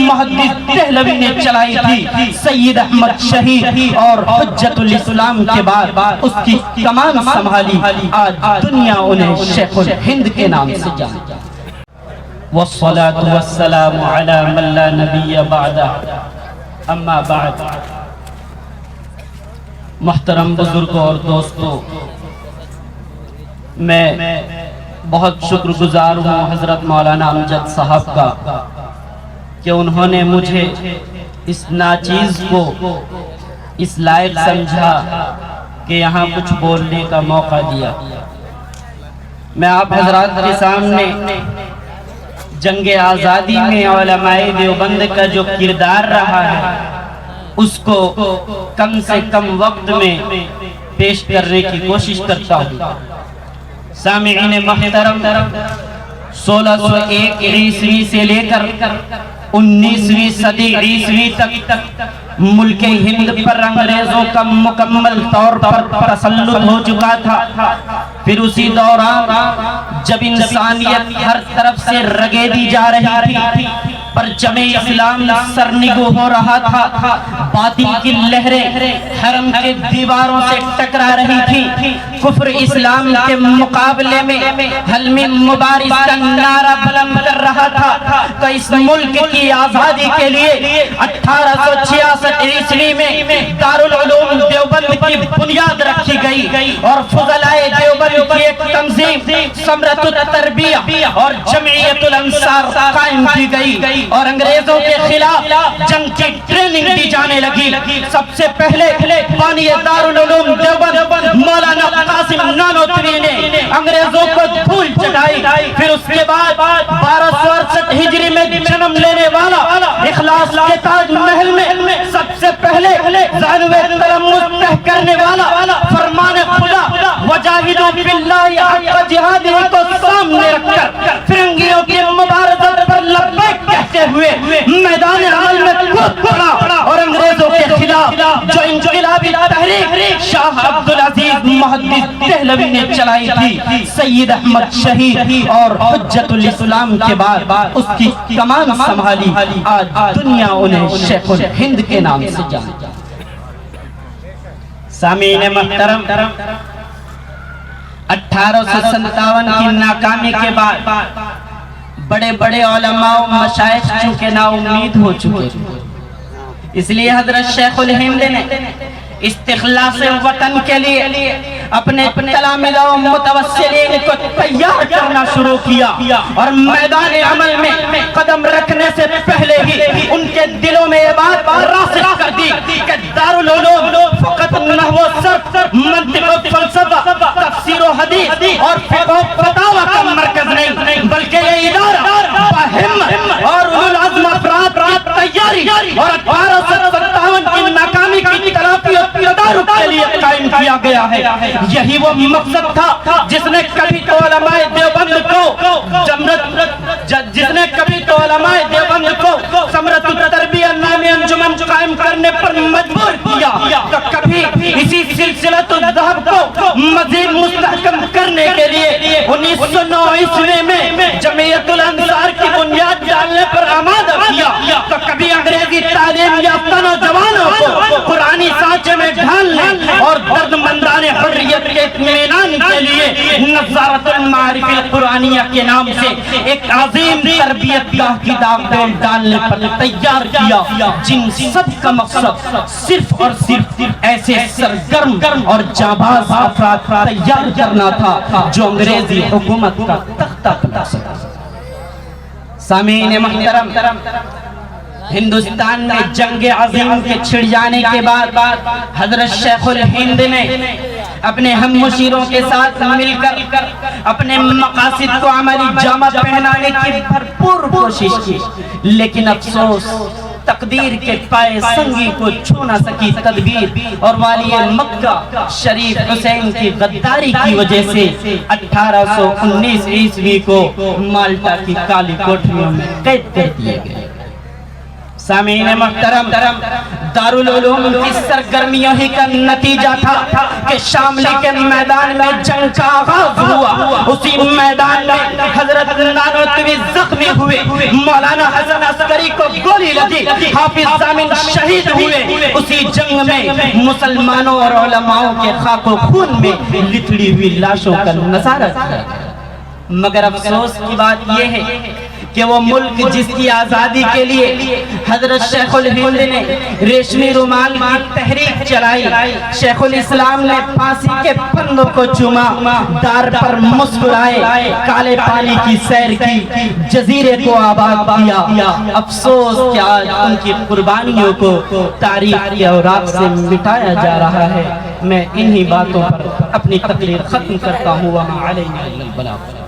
محدث دہلوی نے چلائی تھی، سید احمد شہید اور حجت الاسلام کے بعد اس کی کمان سنبھالی، آج دنیا انہیں شیخ الہند کے نام سے جانتی ہے۔ والصلاة والسلام علی من لا نبی بعدہ، اما بعد۔ محترم بزرگوں اور دوستوں، میں بہت شکر گزار ہوں حضرت مولانا امجد صاحب کا کہ انہوں نے مجھے اس ناچیز کو اس لائق سمجھا کہ یہاں کچھ بولنے کا موقع دیا۔ میں آپ حضرات کے سامنے جنگ آزادی میں علماء دیوبند کا جو کردار رہا ہے اس کو کم سے کم وقت میں پیش کرنے کی کوشش کرتا ہوں۔ سامعین محترم، 1601 عیسوی سے لے کر 19ویں صدی عیسوی تک ملک ہند پر انگریزوں کا مکمل طور پر تسلط ہو چکا تھا۔ پھر اسی دوران جب انسانیت ہر طرف سے رگیدی جا رہی تھی، پرچم اسلام سرنگو ہو رہا تھا، باطل کی لہریں حرم کے دیواروں سے ٹکرا رہی تھی، کفر اسلام کے مقابلے میں حلم مبارز کا نعرہ بلند کر رہا تھا، تو اس ملک کی آزادی کے لیے 1866 عیسوی میں دارالعلوم دیوبند کی بنیاد رکھی گئی اور فضلائے دیوبند کی ایک تنظیم ثمرۃ التربیہ اور جمعیت الانصار قائم کی گئی اور انگریزوں کے خلاف جنگ کی ٹریننگ دی جانے لگی۔ سب سے پہلے بانی دارالعلوم دیوبند مولانا قاسم نانوتوی نے انگریزوں کو دھول چٹائی۔ پھر اس کے بعد 1268 ہجری میں جنم لینے والا اخلاص کے تاج محل میں سب سے پہلے زانوِ تلمذ تہ کرنے والا فرمان خدا وجاہدوا باللہ حق جہادہ کو سامنے رکھ کر فرنگیوں کی مبارزت پر لبیک کہتے ہوئے میدان عمل میں کود پڑا اور انگریزوں کے خلاف جو انقلابی تحریک شاہ عبدالعزیز محدث دہلوی نے چلائی تھی، سید احمد شہید اور حجت الاسلام کے بعد اس کی کمان سنبھالی، آج دنیا انہیں شیخ الہند کے نام سے جانتی ہے۔ سامعین محترم، 1857 کی ناکامی کے بعد بڑے بڑے علماء و مشائخ چونکہ نا امید ہو چکے، اس لیے حضرت شیخ الہند نے استخلاص وطن کے لیے اپنے تلامذہ و متوسلین کو تیار کرنا شروع کیا اور میدان عمل میں قدم رکھنے سے پہلے ہی ان کے دلوں میں یہ بات راسخ کر دی کہ دارالعلوم فقط نحو و صرف، منطق و فلسفہ، تفسیر و حدیث اور فقہ و فتاوی کا مرکز نہیں، بلکہ یہ ادارہ باہمت اور اولو العزم افراد کی تیاری اور 1857 کی ناکامی کی تلافی اور تدارک کے لیے قائم کیا گیا ہے۔ یہی وہ مقصد تھا جس نے کبھی تو علماء دیوبند کو ثمرۃ التربیہ نامی انجمن قائم کرنے پر مجبور کیا، تو کبھی اسی سلسلۃ الذہب کو مزید مستحکم کرنے کے لیے 1909 عیسوی میں جمعیت الانصار کی بنیاد ڈالنے پر آمادہ کیا، تو کبھی انگریزی تعلیم یافتہ نوجوانوں کو قرآنی سانچے میں ڈھالنے اور درد مندان حریت کے اطمینان کے لیے نظارت المعارف القرآنیہ کے نام سے ایک عظیم تربیت گاہ کی داغ ڈالنے پر تیار کیا، جن سب کا مقصد صرف اور صرف ایسے سرگرم اور جانباز افراد تیار کرنا تھا جو انگریزی حکومت کا تختہ پلٹ سکے۔ سامعین محترم، ہندوستان میں جنگ عظیم کے چھڑ جانے کے بعد حضرت شیخ الہند نے اپنے ہم مشیروں کے ساتھ مل کر اپنے مقاصد کو عملی جامہ پہنانے کی بھرپور کوشش کی، لیکن افسوس تقدیر کے پائے سنگی کو چھو نہ سکی تدبیر اور والی مکہ شریف حسین کی غداری کی وجہ سے 1819 عیسوی کو مالٹا کی کالی کوٹھریوں میں قید کر دیے گئے۔ سامعین محترم، دارالعلوم کی سرگرمیوں ہی کا نتیجہ تھا کہ شاملی کے میدان میں جنگ کا آغاز ہوا۔ اسی میدان میں حضرت نانوتوی زخمی ہوئے، مولانا حسن عسکری کو گولی لگی، حافظ ضامن شہید ہوئے۔ اسی جنگ میں مسلمانوں اور علماءوں کے خاک و خون میں لتڑی ہوئی لاشوں کا نظارہ کیا۔ مگر افسوس کی بات یہ ہے کہ وہ ملک جس کی آزادی کے لیے حضرت شیخ الہند نے ریشمی رومال کی تحریک چلائی، شیخ الاسلام نے پھانسی کے پندوں کو چوما، دار پر مسکرائے، کالے پانی کی سیر کی، جزیرے کو آباد کیا۔ افسوس کہ آج ان کی قربانیوں کو تاریخ کی اوراق سے مٹایا جا رہا ہے۔ میں انہی باتوں پر اپنی تقریر ختم کرتا ہوں۔ وَمَا عَلَيْنَا إِلَّا الْبَلَاغُ۔